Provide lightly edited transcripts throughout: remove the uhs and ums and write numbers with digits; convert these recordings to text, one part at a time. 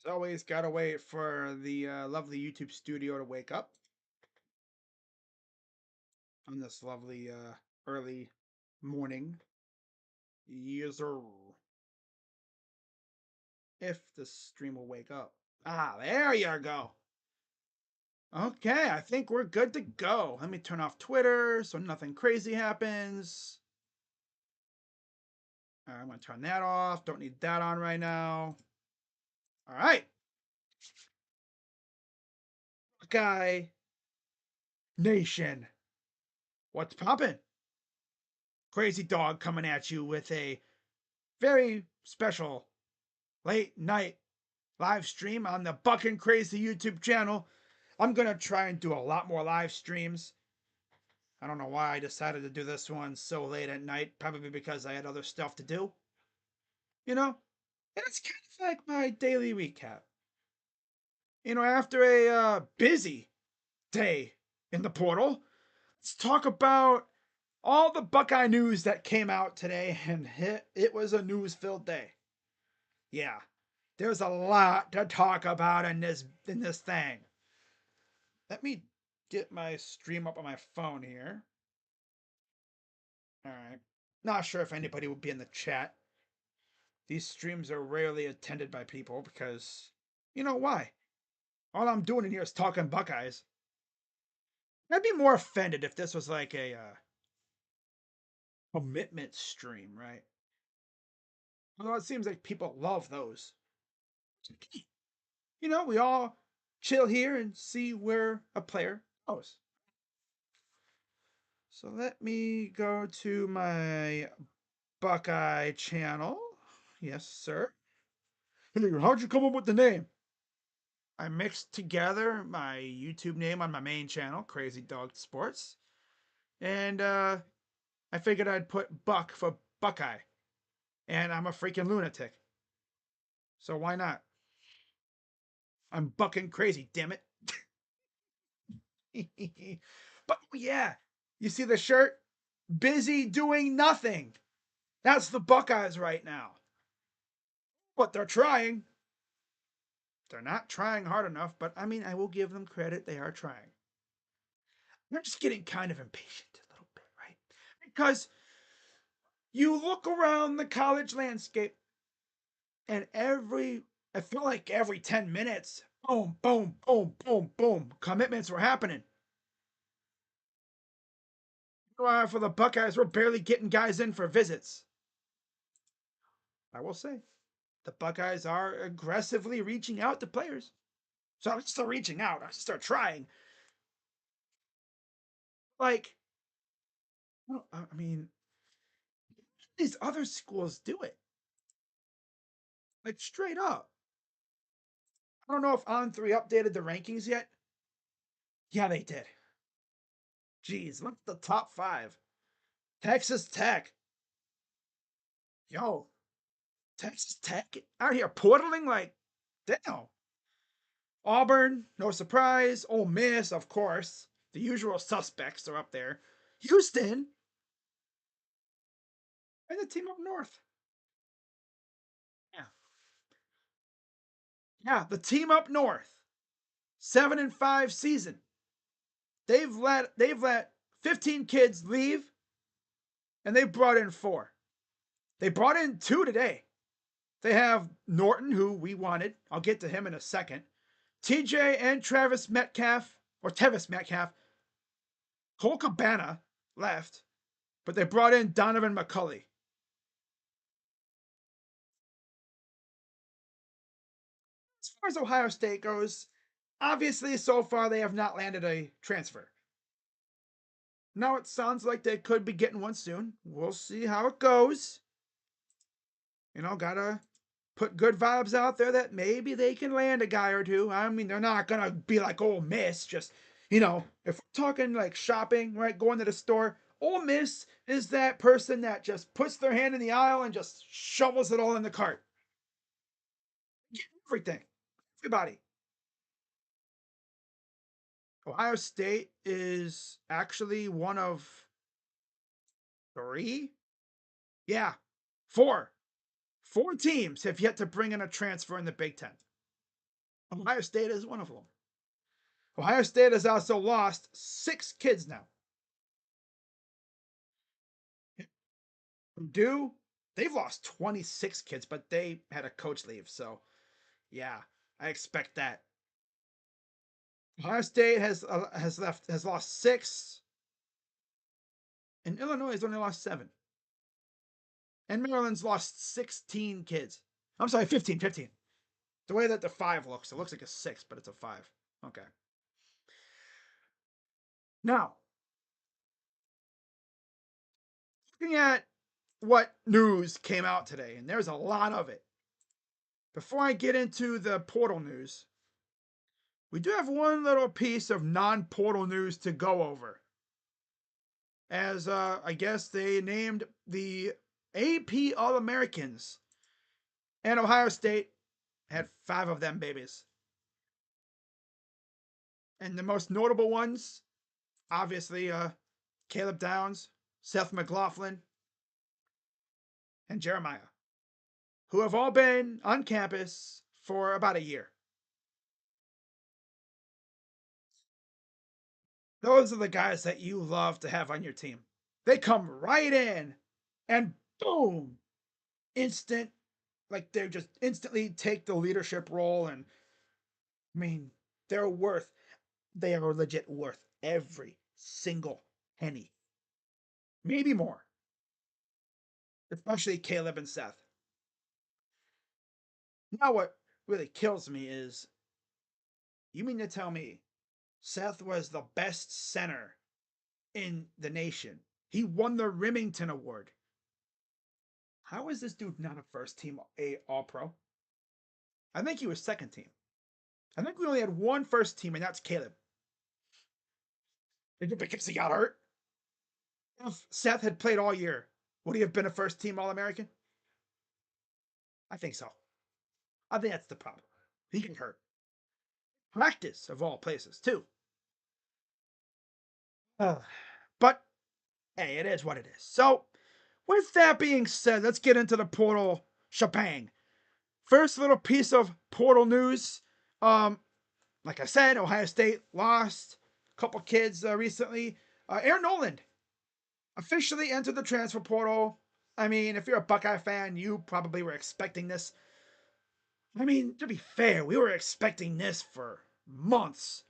Always gotta wait for the lovely YouTube studio to wake up on this lovely early morning. Yes, sir. If the stream will wake up. Ah, there you go. Okay, I think we're good to go. Let me turn off Twitter so nothing crazy happens. I'm gonna turn that off. Don't need that on right now. All right. Buckeye Nation. What's poppin'? Crazy Dog coming at you with a very special late night live stream on the Buckin' Crazy YouTube channel. I'm going to try and do a lot more live streams. I don't know why I decided to do this one so late at night. Probably because I had other stuff to do. You know? And it's kind of like my daily recap. After a busy day in the portal, let's talk about all the Buckeye news that came out today. And it was a news-filled day. Yeah. There's a lot to talk about in this thing. Let me get my stream up on my phone here. All right. Not sure if anybody will be in the chat. These streams are rarely attended by people because, you know why? All I'm doing in here is talking Buckeyes. I'd be more offended if this was like a commitment stream, right? Although it seems like people love those. We all chill here and see where a player goes. So let me go to my Buckeye channel. Yes, sir. Hey, how'd you come up with the name? I mixed together my YouTube name on my main channel, Crazy Dog Sports, and I figured I'd put Buck for Buckeye, and I'm a freaking lunatic, so why not? I'm bucking crazy, damn it! But yeah, you see the shirt? Busy doing nothing. That's the Buckeyes right now. But they're trying. They're not trying hard enough, but I mean, I will give them credit. They are trying. I'm just getting kind of impatient a little bit, right? Because you look around the college landscape and I feel like every 10 minutes, boom, boom, boom, boom, boom, commitments were happening. For the Buckeyes, we're barely getting guys in for visits. I will say, the Buckeyes are aggressively reaching out to players. So I'm still reaching out. I start trying. Like, I mean, these other schools do it. Like, straight up. I don't know if On3 updated the rankings yet. Yeah, they did. Jeez, look at the top 5. Texas Tech. Yo, Texas Tech out here portaling like, damn. Auburn, no surprise. Ole Miss, of course. The usual suspects are up there. Houston, and the team up north. Yeah. Yeah, the team up north. 7-5 season. They've let 15 kids leave, and they brought in 4. They brought in 2 today. They have Norton, who we wanted. I'll get to him in a second. TJ and Travis Metcalf, or Tevis Metcalf. Cole Cabana left, but they brought in Donovan McCulley. As far as Ohio State goes, obviously so far they have not landed a transfer. Now it sounds like they could be getting one soon. We'll see how it goes. Gotta put good vibes out there that maybe they can land a guy or two. I mean, they're not gonna be like Ole Miss, just if we're talking like shopping, right, going to the store, Ole Miss is that person that just puts their hand in the aisle and just shovels it all in the cart. Everything. Everybody. Ohio State is actually one of 3? Yeah, 4. 4 teams have yet to bring in a transfer in the Big Ten. Ohio State is one of them. Ohio State has also lost 6 kids now. Purdue, they've lost 26 kids, but they had a coach leave. So, yeah, I expect that. Ohio State has lost 6, and Illinois has only lost 7, and Maryland's lost 16 kids. I'm sorry, 15, 15. The way that the 5 looks, it looks like a 6, but it's a 5. Okay. Now, looking at what news came out today, and there's a lot of it. Before I get into the portal news, we do have one little piece of non-portal news to go over. As I guess they named the AP All-Americans, and Ohio State had 5 of them babies. And the most notable ones, obviously, Caleb Downs, Seth McLaughlin, and Jeremiah, who have all been on campus for about a year. Those are the guys that you love to have on your team. They come right in and boom, instant, like they just instantly take the leadership role. And I mean, they are legit worth every single penny, maybe more, especially Caleb and Seth. Now, what really kills me is you mean to tell me Seth was the best center in the nation? He won the Remington Award. How is this dude not a first team All Pro? I think he was second team. I think we only had one first team, and that's Caleb. Because he got hurt. If Seth had played all year, would he have been a first team All American? I think so. I think that's the problem. He got hurt. Practice, of all places, too. But, hey, it is what it is. So, with that being said, let's get into the portal shebang. First little piece of portal news. Like I said, Ohio State lost a couple kids recently. Aaron Noland officially entered the transfer portal. I mean, if you're a Buckeye fan, you probably were expecting this. I mean, to be fair, we were expecting this for months.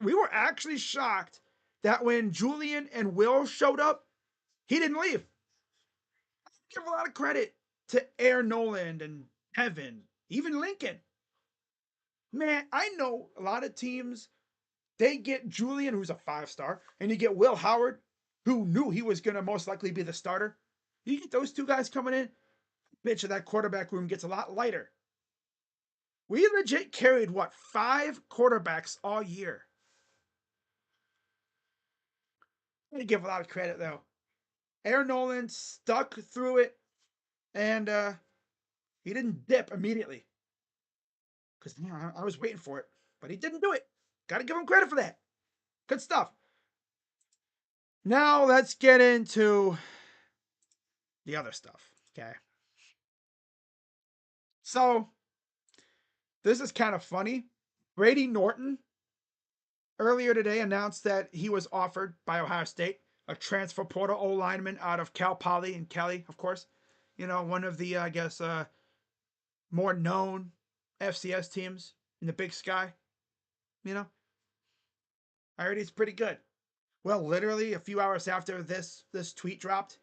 We were actually shocked that when Julian and Will showed up, he didn't leave. I give a lot of credit to Aaron Noland and Evan, even Lincoln. Man, I know a lot of teams, they get Julian, who's a 5-star, and you get Will Howard, who knew he was going to most likely be the starter. You get those 2 guys coming in, bitch, that quarterback room gets a lot lighter. We legit carried, 5 quarterbacks all year. I'm going to give a lot of credit, though. Aaron Noland stuck through it, and he didn't dip immediately. Because I was waiting for it, but he didn't do it. Got to give him credit for that. Good stuff. Now let's get into the other stuff, okay? So, this is kind of funny. Brady Norton earlier today announced that he was offered by Ohio State, a transfer portal O lineman out of Cal Poly and Kelly, of course. You know, one of the, I guess, more known FCS teams in the Big Sky. You know, I heard he's pretty good. Well, literally a few hours after this tweet dropped,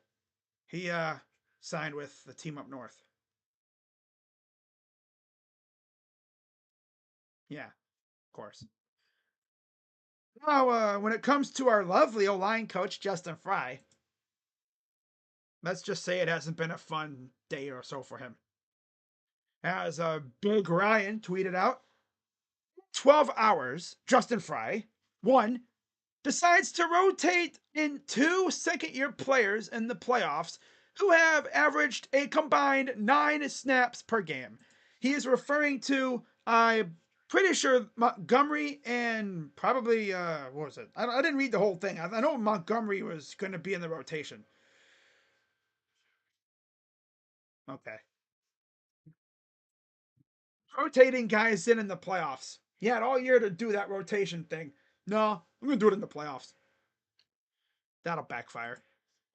he signed with the team up north. Yeah, of course. Now, when it comes to our lovely O-line coach, Justin Fry, let's just say it hasn't been a fun day or so for him. As Big Ryan tweeted out, 12 hours, Justin Fry, 1, decides to rotate in 2 second-year players in the playoffs who have averaged a combined 9 snaps per game. He is referring to, I'm pretty sure, Montgomery and probably, what was it? I didn't read the whole thing. I know Montgomery was going to be in the rotation. Okay. rotating guys in the playoffs. He had all year to do that rotation thing. No, I'm gonna do it in the playoffs. That'll backfire.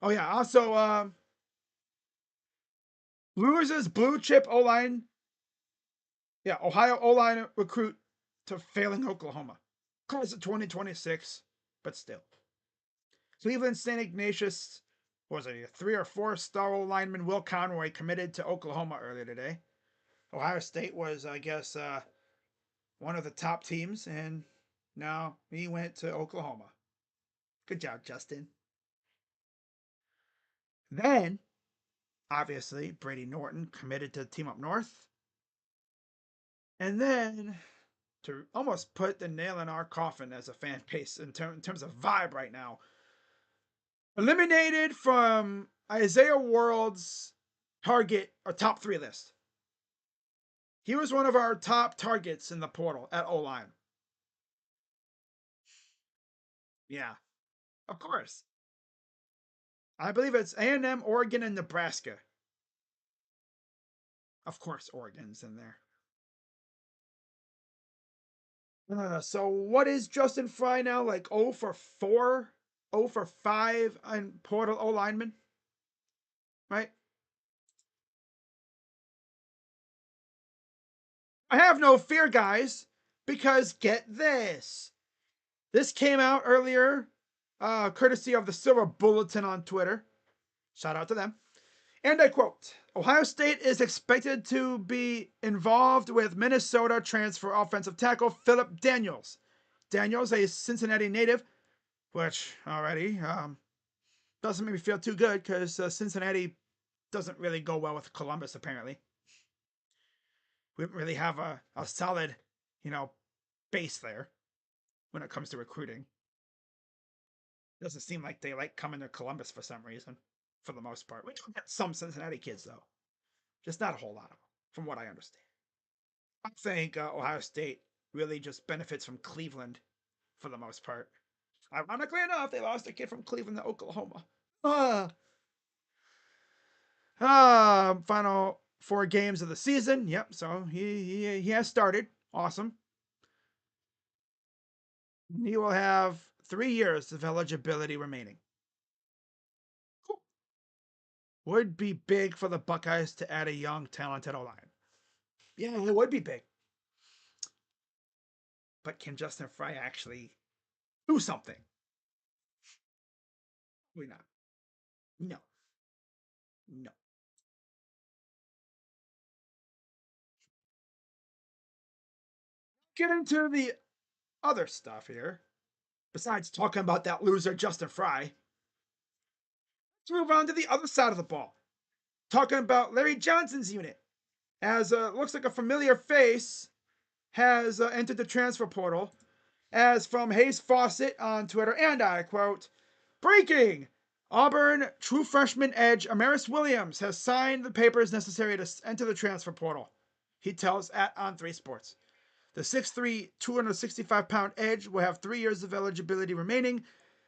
Oh yeah. Also, loses blue chip O line. Yeah, Ohio O line recruit to failing Oklahoma. Class of 2026, but still. Cleveland St. Ignatius, what was it, a 3 or 4 star O lineman Will Conroy committed to Oklahoma earlier today. Ohio State was, I guess, one of the top teams, and now he went to Oklahoma. Good job, Justin. Then, obviously, Brady Norton committed to Team Up North. And then, to almost put the nail in our coffin as a fan base in terms of vibe right now, eliminated from Isaiah World's target or top 3 list. He was one of our top targets in the portal at O-line. Yeah, of course. I believe it's A&M, Oregon, and Nebraska. Of course, Oregon's in there. So what is Justin Fry now? Like 0 for 4, 0 for 5 on portal O lineman, right? I have no fear, guys, because get this. This came out earlier, courtesy of the Silver Bulletin on Twitter. Shout out to them. And I quote, Ohio State is expected to be involved with Minnesota transfer offensive tackle Philip Daniels. Daniels, a Cincinnati native, which already doesn't make me feel too good because Cincinnati doesn't really go well with Columbus, apparently. We don't really have a solid, base there when it comes to recruiting. It doesn't seem like they like coming to Columbus for some reason, for the most part. We do get some Cincinnati kids, though. Just not a whole lot of them, from what I understand. I think Ohio State really just benefits from Cleveland for the most part. Ironically enough, they lost a kid from Cleveland to Oklahoma. Final 4 games of the season. Yep, so he has started. Awesome. He will have 3 years of eligibility remaining. Cool. Would be big for the Buckeyes to add a young, talented O-line. Yeah, it would be big. But can Justin Fry actually do something? Probably not. No. No. Get into the other stuff here. Besides talking about that loser Justin Fry, let's move on to the other side of the ball. Talking about Larry Johnson's unit. As looks like a familiar face has entered the transfer portal. As from Hayes Fawcett on Twitter, and I quote, breaking! Auburn true freshman edge Amaris Williams has signed the papers necessary to enter the transfer portal. He tells at On3 Sports. The 6'3", 265-pound edge will have 3 years of eligibility remaining.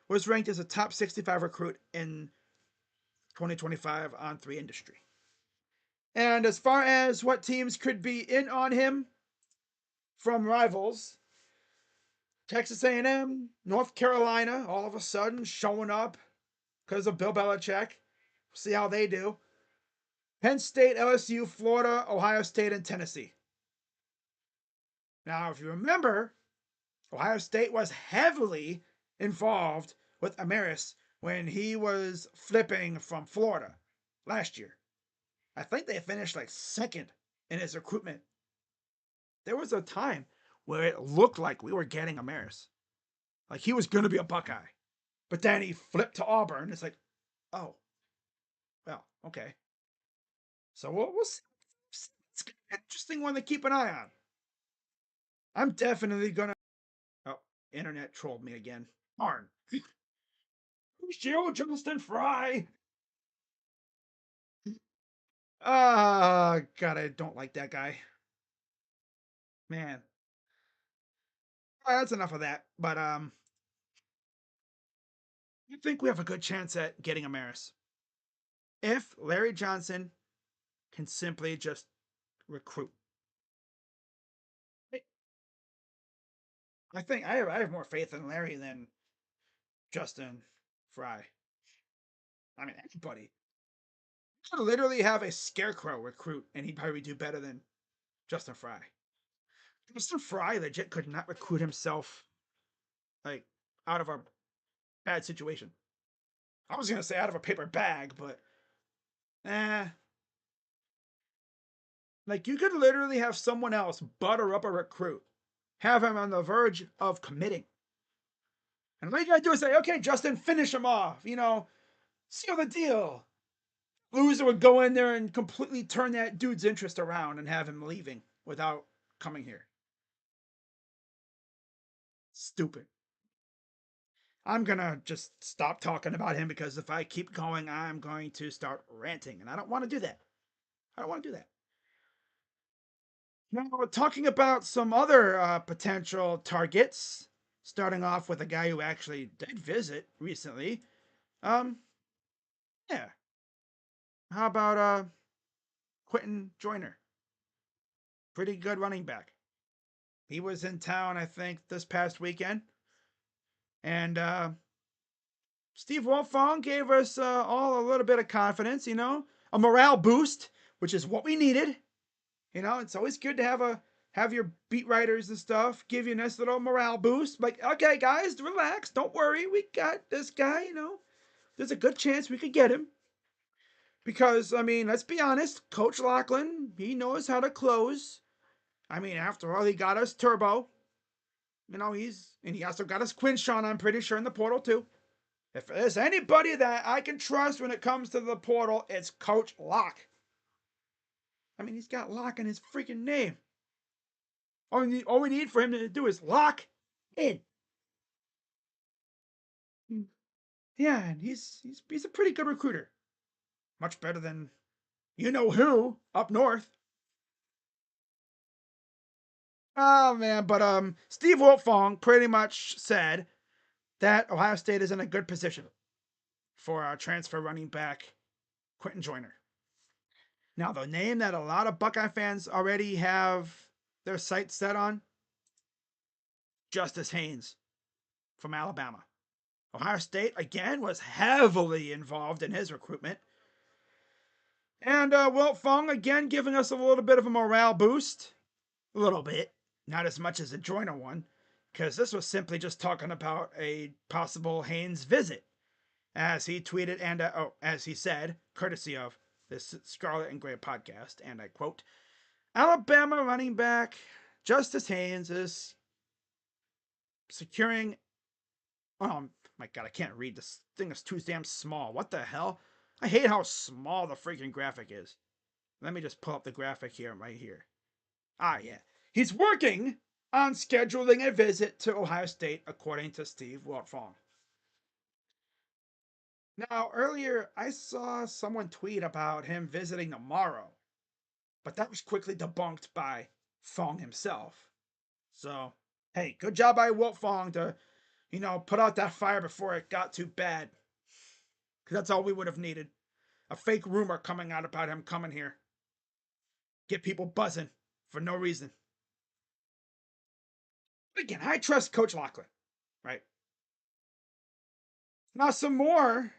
Was ranked as a top 65 recruit in 2025 On3 Industry. And as far as what teams could be in on him from rivals, Texas A&M, North Carolina, all of a sudden showing up because of Bill Belichick. See how they do. Penn State, LSU, Florida, Ohio State, and Tennessee. Now, if you remember, Ohio State was heavily involved with Amaris when he was flipping from Florida last year. I think they finished like second in his recruitment. There was a time where it looked like we were getting Amaris. Like he was going to be a Buckeye. But then he flipped to Auburn. It's like, oh, well, okay. So we'll see. It's an interesting one to keep an eye on. I'm definitely going to. Oh, internet trolled me again. Darn. Show Justin Fry. God, I don't like that guy. Man. All right, that's enough of that. But I think we have a good chance at getting Amaris. If Larry Johnson can simply just recruit. I have more faith in Larry than Justin Fry. I mean, anybody could literally have a scarecrow recruit, and he'd probably do better than Justin Fry. Justin Fry legit could not recruit himself like out of a bad situation. I was gonna say out of a paper bag, but eh. Like you could literally have someone else butter up a recruit, have him on the verge of committing. And all you gotta do is say, okay, Justin, finish him off, seal the deal. Loser would go in there and completely turn that dude's interest around and have him leaving without coming here. Stupid. I'm gonna just stop talking about him because if I keep going, I'm going to start ranting, and I don't want to do that. I don't want to do that. Now, we're talking about some other potential targets, starting off with a guy who actually did visit recently. Um, yeah. How about Quentin Joyner? Pretty good running back. He was in town, I think, this past weekend, and Steve Wolfong gave us all a little bit of confidence. A morale boost, which is what we needed. It's always good to have your beat writers and stuff give you a nice little morale boost. Like, okay, guys, relax, don't worry, we got this guy. There's a good chance we could get him because I mean, let's be honest, Coach Lachlan, he knows how to close. I mean, after all, he got us Turbo. He also got us Quinshawn, I'm pretty sure, in the portal too. If there's anybody that I can trust when it comes to the portal, it's Coach Lock. I mean, he's got Lock in his freaking name. All we need for him to do is lock in. Yeah, and he's a pretty good recruiter. Much better than you know who up north. Oh man, but Steve Wiltfong pretty much said that Ohio State is in a good position for our transfer running back Quentin Joyner. Now, the name that a lot of Buckeye fans already have their sights set on, Justice Haynes from Alabama. Ohio State, again, was heavily involved in his recruitment. And Wilt Fong, again, giving us a little bit of a morale boost. A little bit. Not as much as the Joyner one, because this was simply just talking about a possible Haynes visit. As he tweeted and, as he said, courtesy of this Scarlet and Gray podcast, and I quote, Alabama running back Justice Haynes is securing. Oh my god, I can't read. This thing is too damn small. What the hell? I hate how small the freaking graphic is. Let me just pull up the graphic here, right here. Ah, yeah. He's working on scheduling a visit to Ohio State, according to Steve Wiltfong. Now, earlier I saw someone tweet about him visiting tomorrow, but that was quickly debunked by Fong himself. So, hey, good job by Wiltfong to, put out that fire before it got too bad. Because that's all we would have needed. A fake rumor coming out about him coming here. Get people buzzing for no reason. But again, I trust Coach Lachlan, right? Now, some more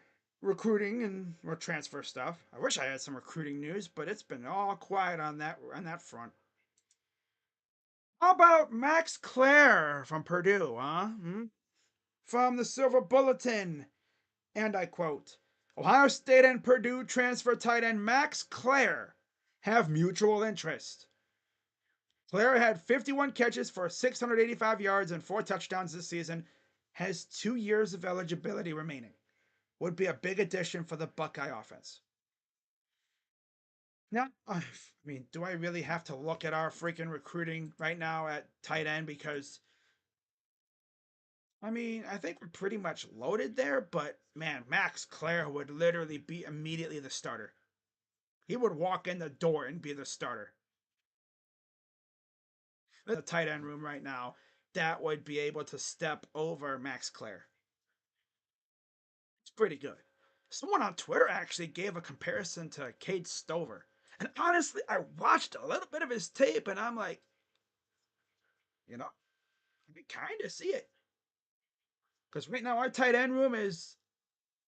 recruiting and more transfer stuff. I wish I had some recruiting news, but it's been all quiet on that front. How about Max Clare from Purdue, huh? From the Silver Bulletin, and I quote, Ohio State and Purdue transfer tight end Max Clare have mutual interest. Clare had 51 catches for 685 yards and 4 touchdowns this season, has 2 years of eligibility remaining. Would be a big addition for the Buckeye offense. Now, I mean, do I really have to look at our freaking recruiting right now at tight end? Because, I mean, I think we're pretty much loaded there, but man, Max Clare would literally be immediately the starter. He would walk in the door and be the starter. The tight end room right now that would be able to step over Max Clare. It's pretty good. Someone on Twitter actually gave a comparison to Cade Stover. And honestly, I watched a little bit of his tape and I'm like, you know, I kind of see it. Because right now our tight end room is,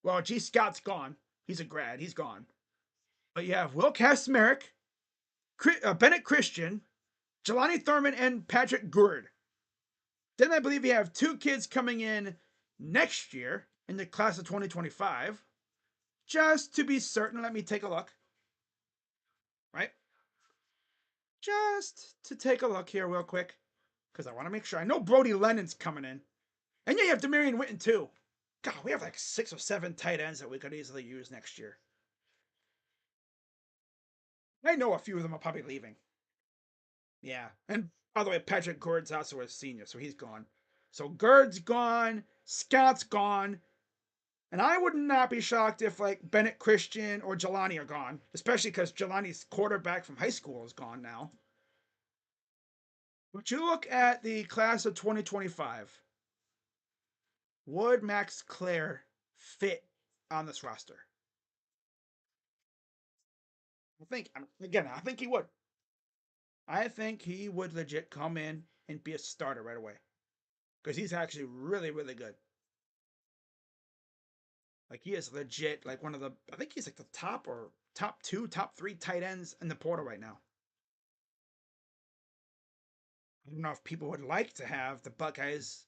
well, G. Scott's gone. He's a grad. He's gone. But you have Will Kastmerick, Bennett Christian, Jelani Thurman, and Patrick Gourd. Then I believe you have two kids coming in next year in the class of 2025. Just to be certain, let me take a look. Right? Just to take a look here real quick. Because I want to make sure. I know Brody Lennon's coming in. And yeah, you have Demarion Witten too. God, we have like 6 or 7 tight ends that we could easily use next year. I know a few of them are probably leaving. Yeah. And by the way, Patrick Gord's also a senior, so he's gone. So Gerd's gone, Scott's gone, and I would not be shocked if like Bennett Christian or Jelani are gone, especially because Jelani's quarterback from high school is gone now. But you look at the class of 2025, would Max Clare fit on this roster? I think he would. I think he would legit come in and be a starter right away. Because he's actually really, really good. Like he is legit like one of the I think he's like the top or top 2, top 3 tight ends in the portal right now. I don't know if people would like to have the Buckeyes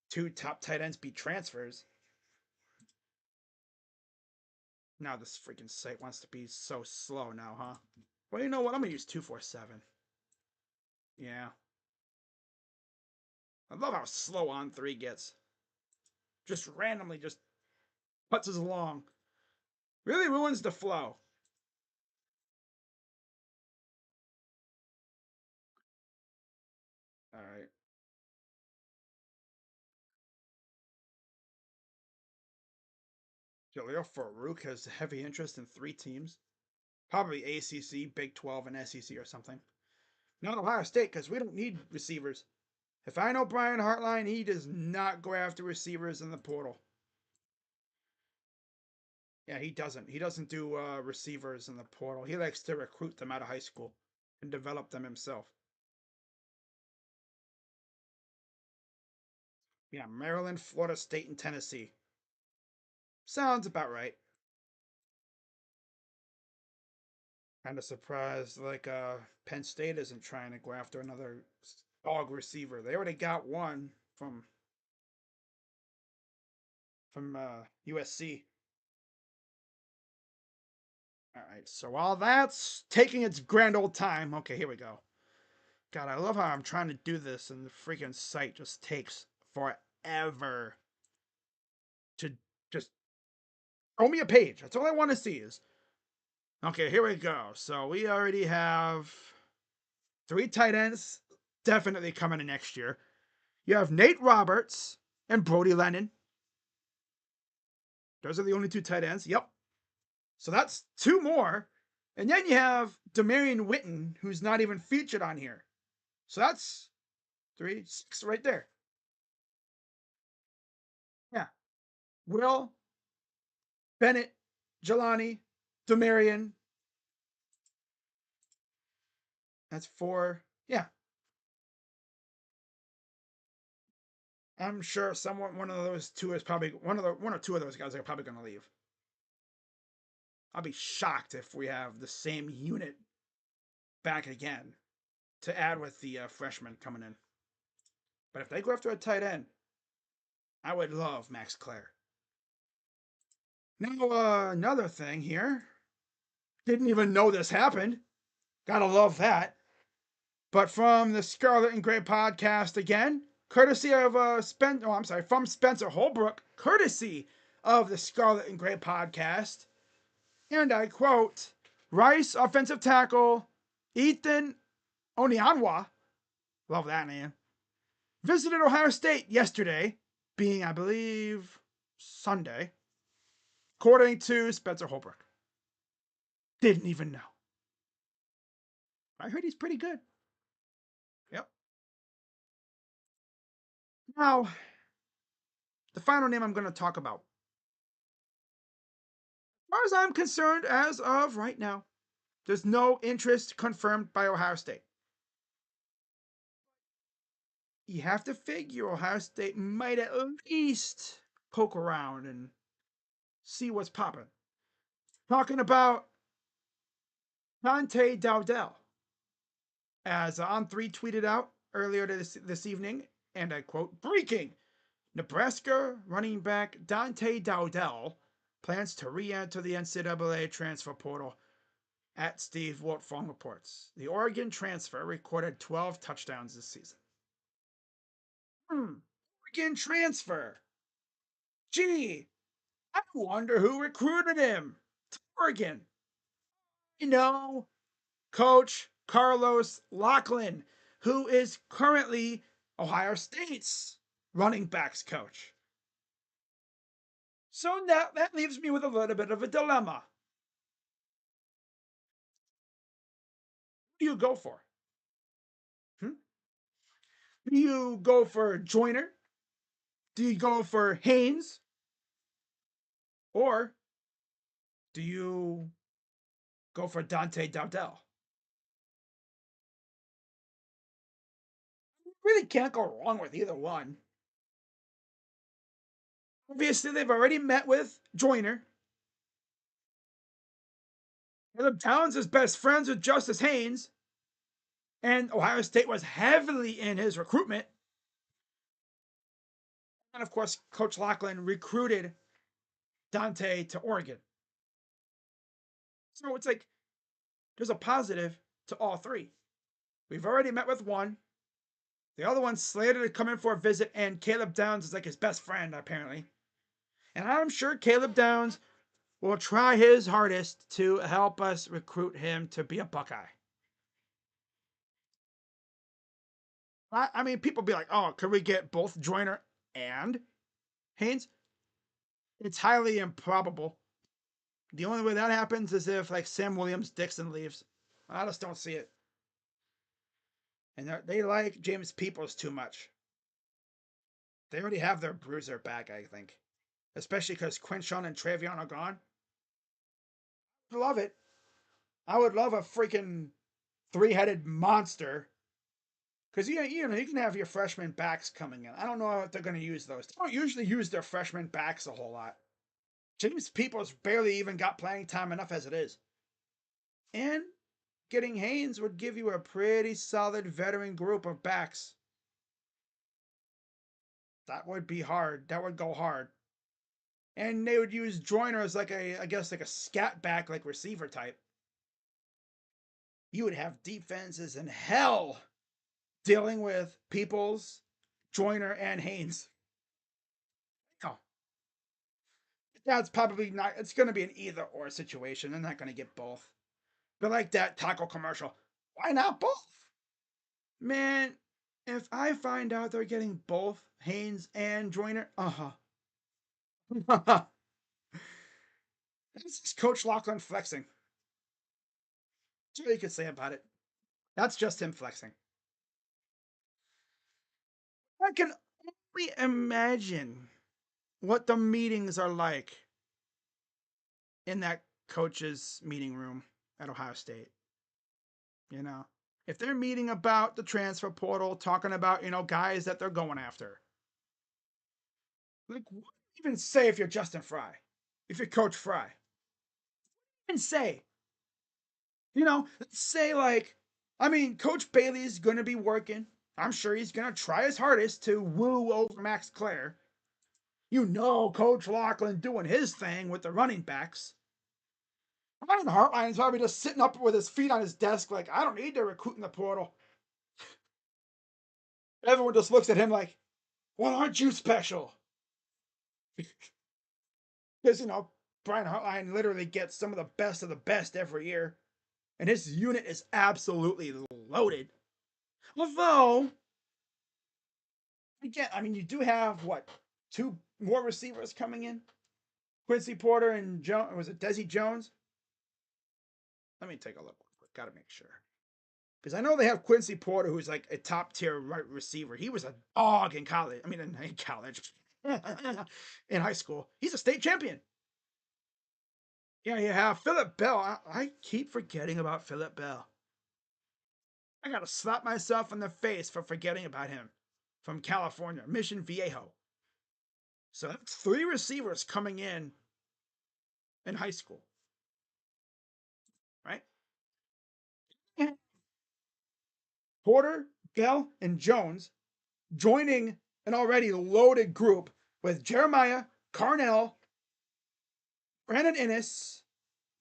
2 top tight ends be transfers. Now this freaking site wants to be so slow now, huh? Well, you know what? I'm gonna use 247. Yeah. I love how slow On3 gets. Just randomly just puts us along. Really ruins the flow. Alright. Jaleel Farouk has heavy interest in 3 teams. Probably ACC, Big 12, and SEC or something. Not Ohio State, because we don't need receivers. If I know Brian Hartline, he does not go after receivers in the portal. Yeah, he doesn't. He doesn't do receivers in the portal. He likes to recruit them out of high school and develop them himself. Yeah, Maryland, Florida State, and Tennessee. Sounds about right. Kind of surprised, like Penn State isn't trying to go after another dog receiver. They already got one from USC. All right, so while that's taking its grand old time, okay, here we go. God, I love how I'm trying to do this and the freaking site just takes forever to just show me a page. That's all I want to see is. Okay, here we go. So we already have 3 tight ends definitely coming in next year. You have Nate Roberts and Brody Lennon. Those are the only 2 tight ends. Yep. So that's 2 more. And then you have Demarion Witten, who's not even featured on here. So that's 3, 6 right there. Yeah. Will, Bennett, Jelani, Demarion. That's 4. Yeah. I'm sure one of those 2 is probably one or 2 of those guys are probably going to leave. I'll be shocked if we have the same unit back again to add with the freshmen coming in. But if they go after a tight end, I would love Max Clare. Now, another thing here. Didn't even know this happened. Gotta love that. But from the Scarlet and Gray podcast again, courtesy of from Spencer Holbrook, courtesy of the Scarlet and Gray podcast. And I quote, Rice offensive tackle Ethan Onianwa, love that name, visited Ohio State yesterday, being, I believe, Sunday, according to Spencer Holbrook. Didn't even know. I heard he's pretty good. Yep. Now, the final name I'm going to talk about. As far as I'm concerned, as of right now, there's no interest confirmed by Ohio State. you have to figure Ohio State might at least poke around and see what's popping. Talking about Dante Dowdell, as On3 tweeted out earlier this evening, and I quote, breaking! Nebraska running back Dante Dowdell plans to re-enter the NCAA transfer portal at Steve Wiltfong reports. The Oregon transfer recorded 12 touchdowns this season. Oregon transfer. Gee, I wonder who recruited him to Oregon. You know, Coach Carlos Lachlan, who is currently Ohio State's running backs coach. So now that leaves me with a little bit of a dilemma. Who do you go for? Hmm? Do you go for Joyner? Do you go for Haynes? Or do you go for Dante Dowdell? You really can't go wrong with either one. Obviously, they've already met with Joyner. Caleb Towns is best friends with Justice Haynes, and Ohio State was heavily in his recruitment. And of course, Coach Lachlan recruited Dante to Oregon. So it's like there's a positive to all three. We've already met with one. The other one's slated to come in for a visit, and Caleb Downs is like his best friend, apparently. And I'm sure Caleb Downs will try his hardest to help us recruit him to be a Buckeye. I mean, people be like, oh, could we get both Joyner and Haynes? It's highly improbable. The only way that happens is if like Sam Williams Dixon leaves. I just don't see it. And they like James Peoples too much. They already have their bruiser back, I think. Especially because Quinshon and Travion are gone. I love it. I would love a freaking three-headed monster. Because you know you can have your freshman backs coming in. I don't know if they're going to use those. They don't usually use their freshman backs a whole lot. James Peoples barely even got playing time enough as it is. And getting Haynes would give you a pretty solid veteran group of backs. That would be hard. That would go hard. And they would use Joyner as like I guess like a scat back, like receiver type. You would have defenses in hell dealing with Peoples, Joyner, and Haynes. Oh, that's probably not. It's going to be an either or situation. They're not going to get both. But like that taco commercial, why not both? Man, if I find out they're getting both Haynes and Joyner, this is Coach Lachlan flexing. That's all you could say about it. That's just him flexing. I can only imagine what the meetings are like in that coach's meeting room at Ohio State. You know, if they're meeting about the transfer portal, talking about, guys that they're going after. Like, what do you even say if you're Justin Fry? If you're Coach Fry? And say, say like, I mean, Coach Bailey's going to be working. I'm sure he's going to try his hardest to woo over Max Clare. Coach Lachlan doing his thing with the running backs. Ryan Hartline's probably just sitting up with his feet on his desk like, I don't need to recruit in the portal. Everyone just looks at him like, well, aren't you special? Because, Brian Hartline literally gets some of the best every year. And his unit is absolutely loaded. Although, again, I mean, you do have, what, 2 more receivers coming in? Quincy Porter and was it Desi Jones? Let me take a look. Gotta make sure. Because I know they have Quincy Porter, who's like a top tier right receiver. He was a dog in college. I mean, in college. In high school. He's a state champion. Yeah, you have Phillip Bell. I keep forgetting about Phillip Bell. I gotta slap myself in the face for forgetting about him. from California, Mission Viejo. So that's 3 receivers coming in high school, right? Porter, Bell, and Jones joining an already loaded group with Jeremiah, Carnell, Brandon Innes,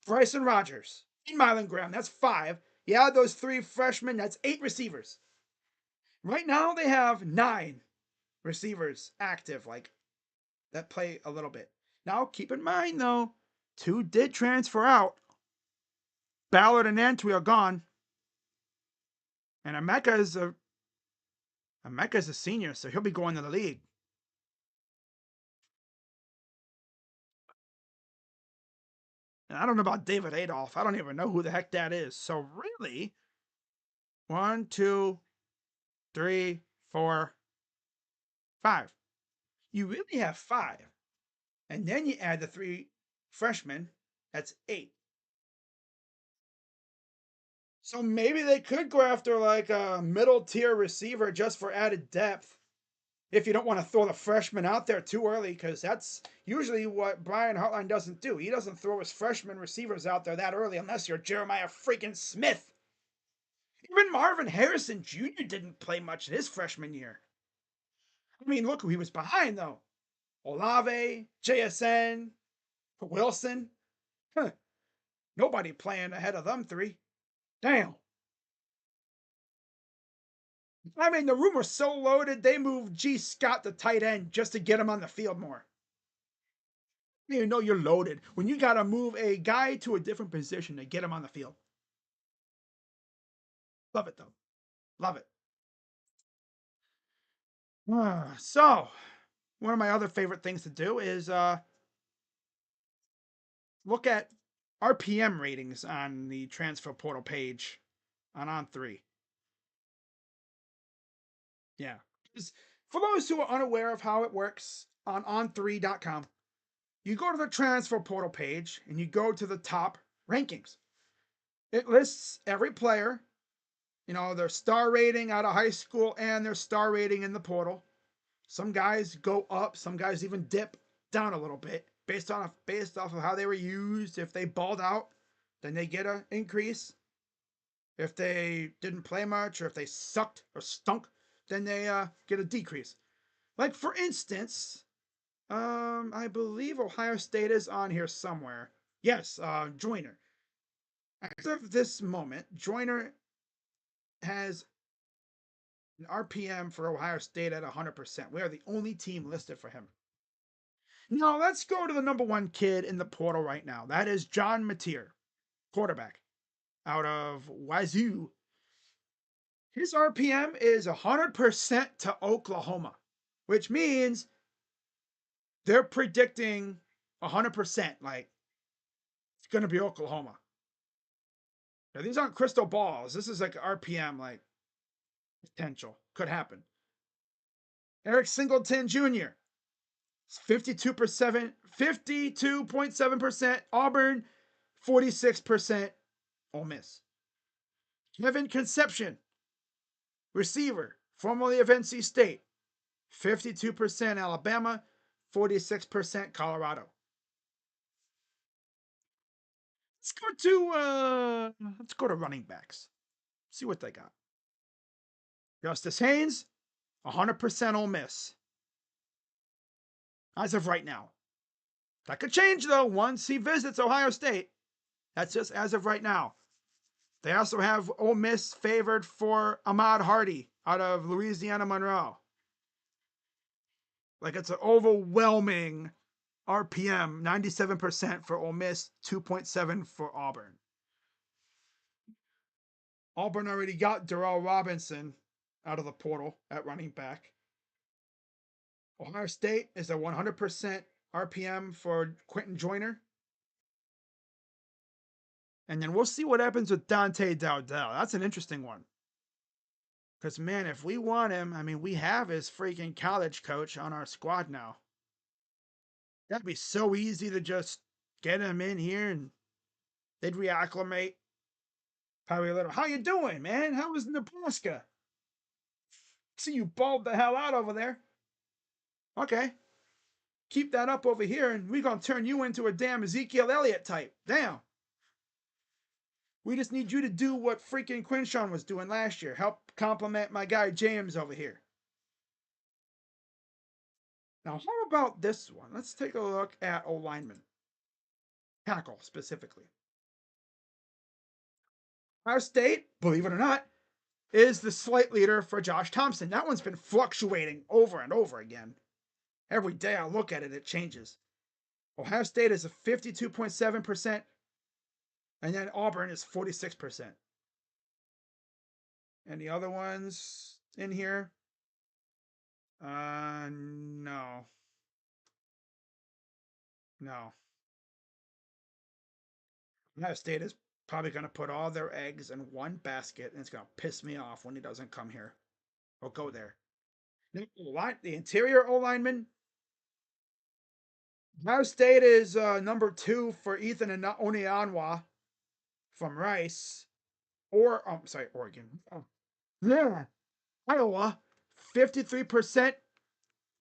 Bryson Rogers, and Mylan Graham. That's 5. You add those 3 freshmen, that's 8 receivers. Right now, they have 9 receivers active, like that play a little bit. Now, keep in mind though, 2 did transfer out. Ballard and Antwi are gone, and Emeka is a senior, so he'll be going to the league. And I don't know about David Adolph. I don't even know who the heck that is. So really, 1, 2, 3, 4, 5. You really have 5. And then you add the 3 freshmen. That's 8. So maybe they could go after like a middle tier receiver just for added depth. If you don't want to throw the freshman out there too early, because that's usually what Brian Hartline doesn't do. He doesn't throw his freshman receivers out there that early unless you're Jeremiah freaking Smith. Even Marvin Harrison Jr. didn't play much in his freshman year. I mean, look who he was behind, though. Olave, JSN, Wilson. Huh. Nobody playing ahead of them 3. Damn. I mean, the room was so loaded, they moved G. Scott to tight end just to get him on the field more. You know you're loaded when you got to move a guy to a different position to get him on the field. Love it, though. Love it. So, one of my other favorite things to do is look at RPM ratings on the transfer portal page on 3. Yeah. For those who are unaware of how it works on 3.com, you go to the transfer portal page and you go to the top rankings. It lists every player, their star rating out of high school and their star rating in the portal. Some guys go up, some guys even dip down a little bit based off of how they were used. If they balled out, then they get an increase. If they didn't play much, or if they sucked or stunk, then they get a decrease. Like for instance, I believe Ohio State is on here somewhere. Yes, Joyner. As of this moment, Joyner has an RPM for Ohio State at 100%. We are the only team listed for him. Now, let's go to the number 1 kid in the portal right now. That is John Mateer, quarterback out of Wazoo. His RPM is 100% to Oklahoma, which means they're predicting 100%. Like, it's going to be Oklahoma. Now, these aren't crystal balls. This is like RPM, like, potential. Could happen. Eric Singleton Jr., 52.7% Auburn, 46% Ole Miss. Kevin Conception, receiver, formerly of NC State, 52% Alabama, 46% Colorado. Let's go to running backs. See what they got. Justice Haynes, 100% Ole Miss. As of right now. That could change though once he visits Ohio State. That's just as of right now. They also have Ole Miss favored for Ahmad Hardy out of Louisiana Monroe. Like it's an overwhelming RPM, 97% for Ole Miss, 2.7 for Auburn. Auburn already got Darrell Robinson out of the portal at running back. Ohio State is a 100% RPM for Quentin Joyner. And then we'll see what happens with Dante Dowdell. That's an interesting one. Because, man, if we want him, I mean, we have his freaking college coach on our squad now. That'd be so easy to just get him in here and they'd reacclimate. Probably a little, how you doing, man? How was Nebraska? See, you balled the hell out over there. Okay. Keep that up over here, and we're going to turn you into a damn Ezekiel Elliott type. Damn. We just need you to do what freaking Quinshawn was doing last year. Help compliment my guy James over here. Now, how about this one? Let's take a look at O lineman. Tackle, specifically. Our State, believe it or not, is the slight leader for Josh Thompson. That one's been fluctuating over and over again. Every day I look at it, it changes. Ohio State is a 52.7%, and then Auburn is 46%. And the other ones in here? No. No. Ohio State is probably going to put all their eggs in one basket, and it's going to piss me off when he doesn't come here or go there. The interior O lineman, Ohio State is number 2 for Ethan Onianwa from Rice, or Oregon. Oh, yeah, Iowa, 53%.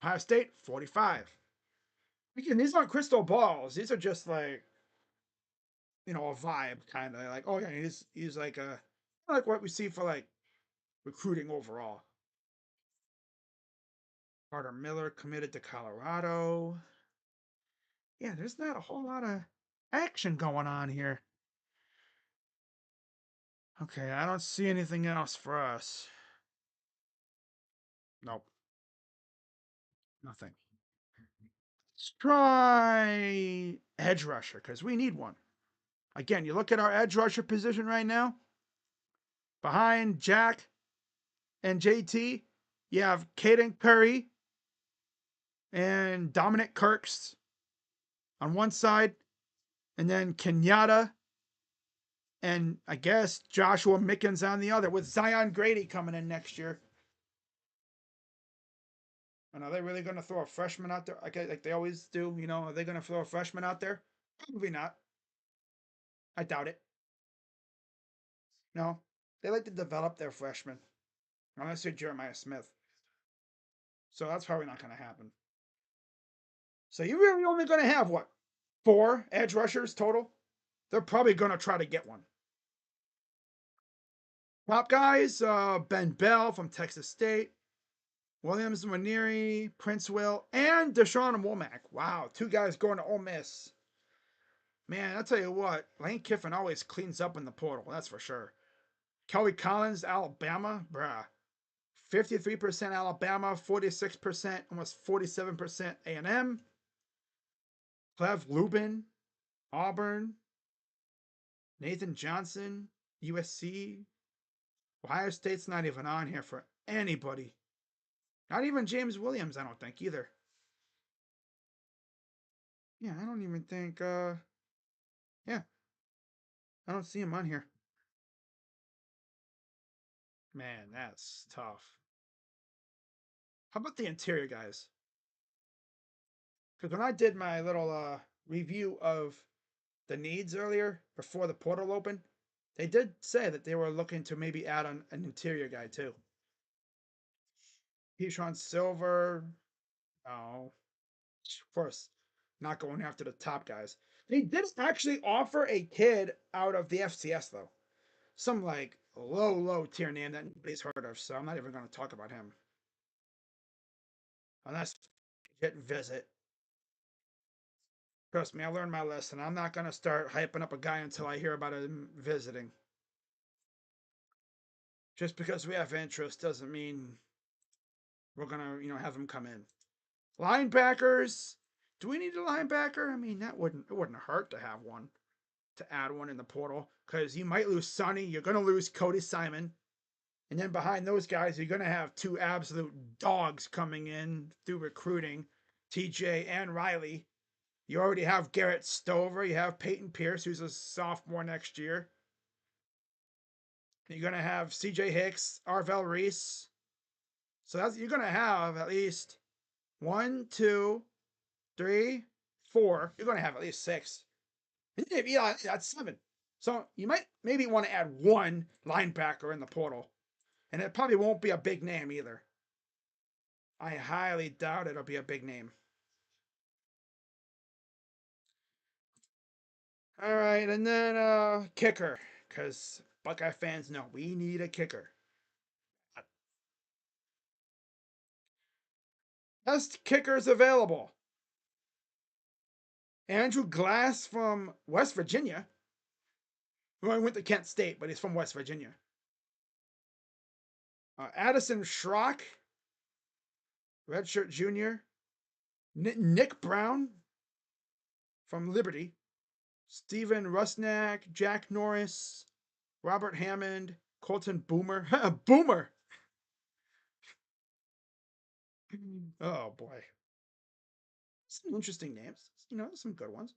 Ohio State, 45. Again, these aren't crystal balls. These are just like, a vibe kind of like, oh yeah, he's like what we see for like recruiting overall. Carter Miller committed to Colorado. Yeah, there's not a whole lot of action going on here. Okay, I don't see anything else for us. Nope. Nothing. Let's try edge rusher, because we need one. Again, you look at our edge rusher position right now. Behind Jack and JT, you have Caden Curry and Dominic Kirks on one side, and then Kenyatta and I guess Joshua Mickens on the other, with Zion Grady coming in next year. And are they really going to throw a freshman out there? Like they always do, are they going to throw a freshman out there? Probably not. I doubt it. No. They like to develop their freshmen. Unless you're Jeremiah Smith. So that's probably not going to happen. So you're really only going to have, what, 4 edge rushers total? They're probably going to try to get one. Top guys, Ben Bell from Texas State, Williams Maneri, Prince Will, and Deshaun Womack. Wow, 2 guys going to Ole Miss. Man, I'll tell you what, Lane Kiffin always cleans up in the portal, that's for sure. Kelly Collins, Alabama, bruh. 53% Alabama, 46%, almost 47% A&M. Clev Lubin, Auburn. Nathan Johnson, USC. Ohio State's not even on here for anybody. Not even James Williams, I don't think, either. Yeah, I don't even think, yeah. I don't see him on here. Man, that's tough. How about the interior guys? Because when I did my little review of the needs earlier, before the portal opened, they did say that they were looking to maybe add on an interior guy too. Keyshawn Silver, oh, of course, not going after the top guys. They did actually offer a kid out of the FCS though, some like low tier name that nobody's heard of. So I'm not even going to talk about him unless get visit. Trust me, I learned my lesson. I'm not going to start hyping up a guy until I hear about him visiting. Just because we have interest doesn't mean we're going to, have him come in. Linebackers. Do we need a linebacker? I mean, it wouldn't hurt to have one, to add one in the portal, because you might lose Sonny. You're going to lose Cody Simon. And then behind those guys, you're going to have 2 absolute dogs coming in through recruiting, TJ and Riley. You already have Garrett Stover. You have Peyton Pierce, who's a sophomore next year. You're going to have CJ Hicks, Arvell Reese. So you're going to have at least 1, 2, 3, 4. You're going to have at least 6. Yeah, that's 7. So you might maybe want to add 1 linebacker in the portal. And it probably won't be a big name either. I highly doubt it'll be a big name. All right, and then kicker, because Buckeye fans know we need a kicker. Best kickers available: Andrew Glass from West Virginia. Well, he went to Kent State, but he's from West Virginia. Addison Schrock, redshirt junior. Nick Brown from Liberty. Steven Rusnak, Jack Norris, Robert Hammond, Colton Boomer. Boomer! Oh boy. Some interesting names. Some good ones.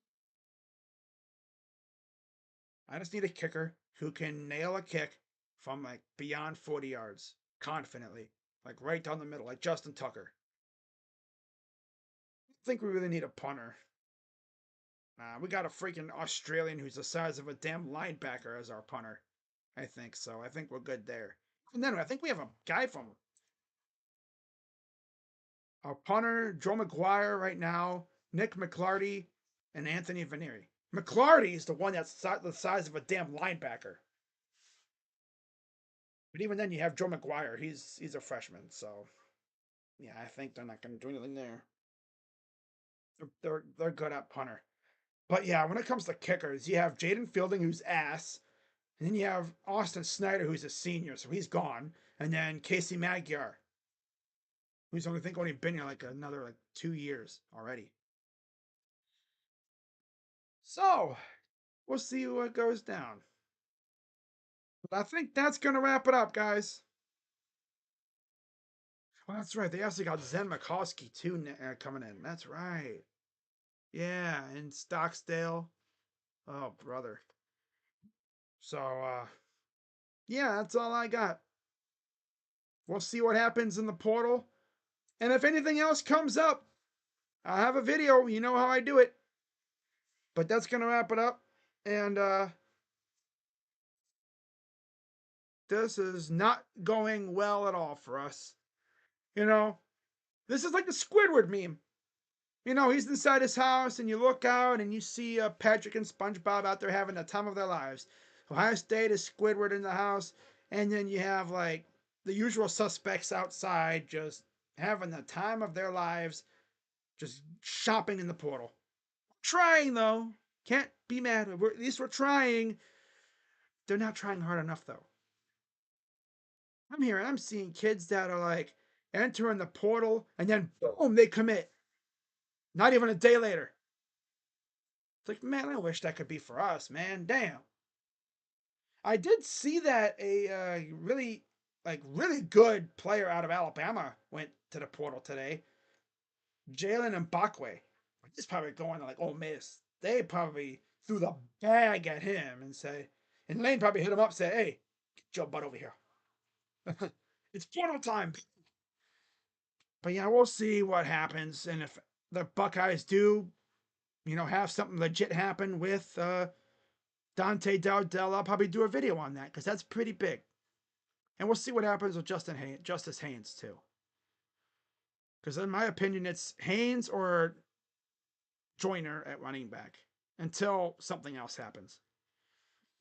I just need a kicker who can nail a kick from like beyond 40 yards confidently, like right down the middle, like Justin Tucker. I think we really need a punter. We got a freaking Australian who's the size of a damn linebacker as our punter. I think so. I think we're good there. And then I think we have a guy from our punter, Joe McGuire right now, Nick McClarty, and Anthony Vanieri. McClarty is the one that's the size of a damn linebacker. But even then, you have Joe McGuire. He's a freshman, so yeah, I think they're not going to do anything there. They're good at punter. But yeah, when it comes to kickers, you have Jaden Fielding, who's ass, and then you have Austin Snyder, who's a senior, so he's gone, and then Casey Magyar, who's only been here like another like 2 years already. So we'll see what goes down. But I think that's gonna wrap it up, guys. Well, that's right. They also got Zen Mikowski too coming in. That's right. Yeah, in Stocksdale. Oh, brother. So, yeah, that's all I got. We'll see what happens in the portal. And if anything else comes up, I'll have a video. You know how I do it. But that's going to wrap it up. And this is not going well at all for us. This is like the Squidward meme. He's inside his house, and you look out, and you see Patrick and SpongeBob out there having the time of their lives. Ohio State is Squidward in the house, and then you have like the usual suspects outside, just having the time of their lives, just shopping in the portal. Trying though, can't be mad. At least we're trying. They're not trying hard enough though. I'm seeing kids that are like entering the portal, and then boom, they commit. Not even a day later. It's like, man, I wish that could be for us, man. Damn. I did see that a really good player out of Alabama went to the portal today. Jalen and Buckeye. He's probably going to like Ole Miss. They probably threw the bag at him and Lane probably hit him up and said, "Hey, get your butt over here. It's portal time." But yeah, we'll see what happens, and if the Buckeyes do, have something legit happen with Dante Dowdell, I'll probably do a video on that because that's pretty big. And we'll see what happens with Justice Haynes too. Because in my opinion, it's Haynes or Joyner at running back until something else happens.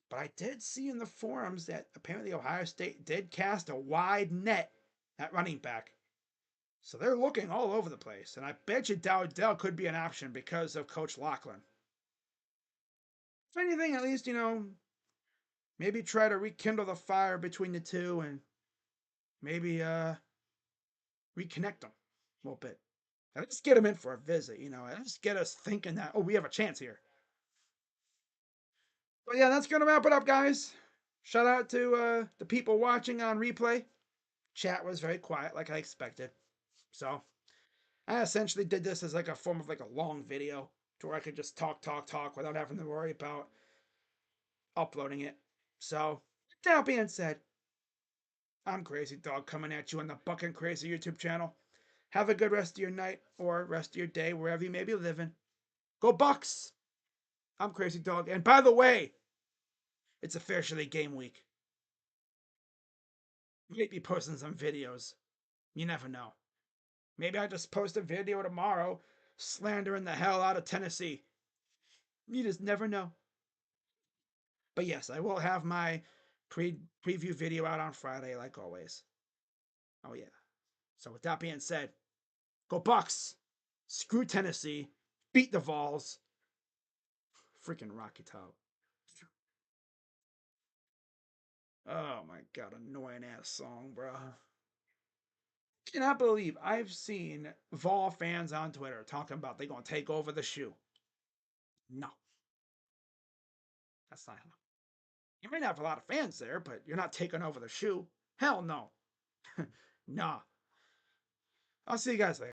But I did see in the forums that apparently Ohio State did cast a wide net at running back. So they're looking all over the place. And I bet you Dowdell could be an option because of Coach Lachlan. If anything, at least, maybe try to rekindle the fire between the two and maybe reconnect them a little bit. And let's get them in for a visit, let's get us thinking that, we have a chance here. But yeah, that's going to wrap it up, guys. Shout out to the people watching on replay. Chat was very quiet, like I expected. So I essentially did this as like a form of like a long video to where I could just talk without having to worry about uploading it. So, that being said, I'm Crazy Dog coming at you on the Buckin' Crazy YouTube channel. Have a good rest of your night or rest of your day, wherever you may be living. Go Bucks! I'm Crazy Dog. And by the way, it's officially game week. Might be posting some videos. You never know. Maybe I just post a video tomorrow slandering the hell out of Tennessee. You just never know. But yes, I will have my preview video out on Friday, like always. Oh yeah. So with that being said, go Bucks. Screw Tennessee. Beat the Vols. Freaking Rocky Top. Oh my god, annoying ass song, bro. Cannot believe I've seen Vol fans on Twitter talking about they gonna take over the shoe. No, that's not. You might have a lot of fans there, but you're not taking over the shoe. Hell no. Nah. I'll see you guys later.